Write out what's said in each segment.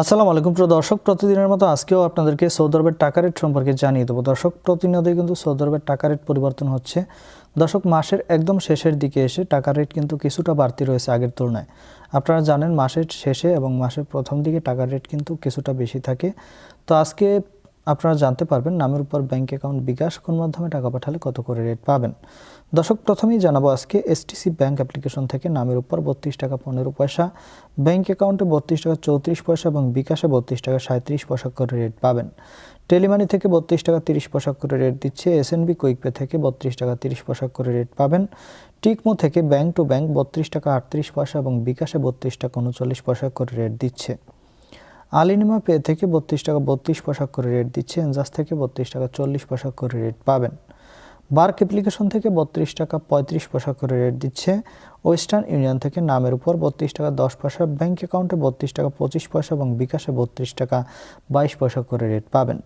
আসসালামু আলাইকুম প্রিয় দর্শক, প্রতিদিনের মতো আজকেও আপনাদেরকে সৌদি আরবের টাকা রেট সম্পর্কে জানিয়ে দেবো। দর্শক, প্রতিনিয়তই কিন্তু সৌদি আরবের টাকা রেট পরিবর্তন হচ্ছে। দর্শক, মাসের একদম শেষের দিকে এসে টাকা রেট কিন্তু কিছুটা বাড়তি রয়েছে আগের তুলনায়। আপনারা জানেন মাসের শেষে এবং মাসের প্রথম দিকে টাকার রেট কিন্তু কিছুটা বেশি থাকে। তো আজকে আপনারা জানতে পারবেন নামের উপর ব্যাংক অ্যাকাউন্ট বিকাশ কোন মাধ্যমে টাকা পাঠালে কত করে রেট পাবেন। দর্শক, প্রথমেই জানাবো আজকে এসটিসি ব্যাংক অ্যাপ্লিকেশন থেকে নামের উপর 32 টাকা 15 পয়সা, ব্যাংক অ্যাকাউন্টে 32 টাকা 34 পয়সা এবং বিকাশে 32 টাকা 37 পয়সা করে রেট পাবেন। টেলিমানি থেকে 32 টাকা 30 পয়সা করে রেট দিচ্ছে। এসএনবি কুইকপে থেকে 32 টাকা 30 পয়সা করে রেট পাবেন। টিকমো থেকে ব্যাংক টু ব্যাংক 32 টাকা 38 পয়সা এবং বিকাশে 32 টাকা 39 পয়সা করে রেট দিচ্ছে। আলিনিমা পে থেকে 32 টাকা 32 পয়সা করে রেট দিচ্ছে। এনজাস থেকে 32 টাকা 40 পয়সা করে রেট পাবেন। বার্ক অ্যাপ্লিকেশন থেকে 32 টাকা 35 পয়সা করে রেট দিচ্ছে। ওয়েস্টার্ন ইউনিয়ন থেকে নামের উপর 32 টাকা 10 পয়সা, ব্যাংক অ্যাকাউন্টে 32 টাকা 25 পয়সা এবং বিকাশে 32 টাকা 22 পয়সা করে রেট পাবেন।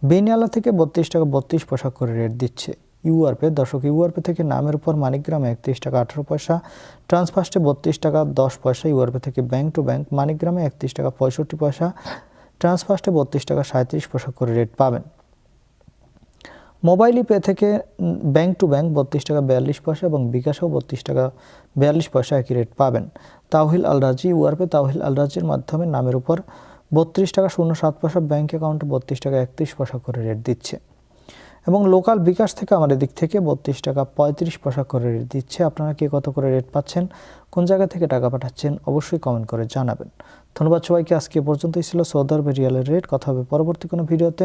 বেনিয়ালা থেকে 32 টাকা 32 পয়সা করে রেট দিচ্ছে। ইউআরপে দর্শক, ইউআরপে থেকে নামের উপর মানিকগ্রামে 31 টাকা 18 পয়সা, ট্রান্সফার্স্টে 32 টাকা 10 পয়সা। ইউআরপে থেকে ব্যাংক টু ব্যাংক মানিকগ্রামে 31 টাকা 65 পয়সা, ট্রান্সফার্স্টে 32 টাকা 37 পয়সা করে রেট পাবেন। মোবাইল পে থেকে ব্যাংক টু ব্যাংক 32 টাকা 42 পয়সা এবং বিকাশেও 32 টাকা 42 পয়সা একই রেট পাবেন। তাওহিল আল রাজি ইউআরপে তাওহিল আল রাজির মাধ্যমে নামের উপর 32 টাকা 07 পয়সা, ব্যাংক অ্যাকাউন্টে 32 টাকা 31 পয়সা করে রেট দিচ্ছে। এবং লোকাল বিকাশ থেকে আমাদের দিক থেকে 32 টাকা 35 পয়সা করে রেট দিচ্ছে। আপনারা কে কত করে রেট পাচ্ছেন, কোন জায়গা থেকে টাকা পাঠাচ্ছেন, অবশ্যই কমেন্ট করে জানাবেন। ধন্যবাদ সবাইকে। আজকে পর্যন্তই ছিল সৌদি আরবের রিয়ালের রেট। কথা হবে পরবর্তী কোনো ভিডিওতে।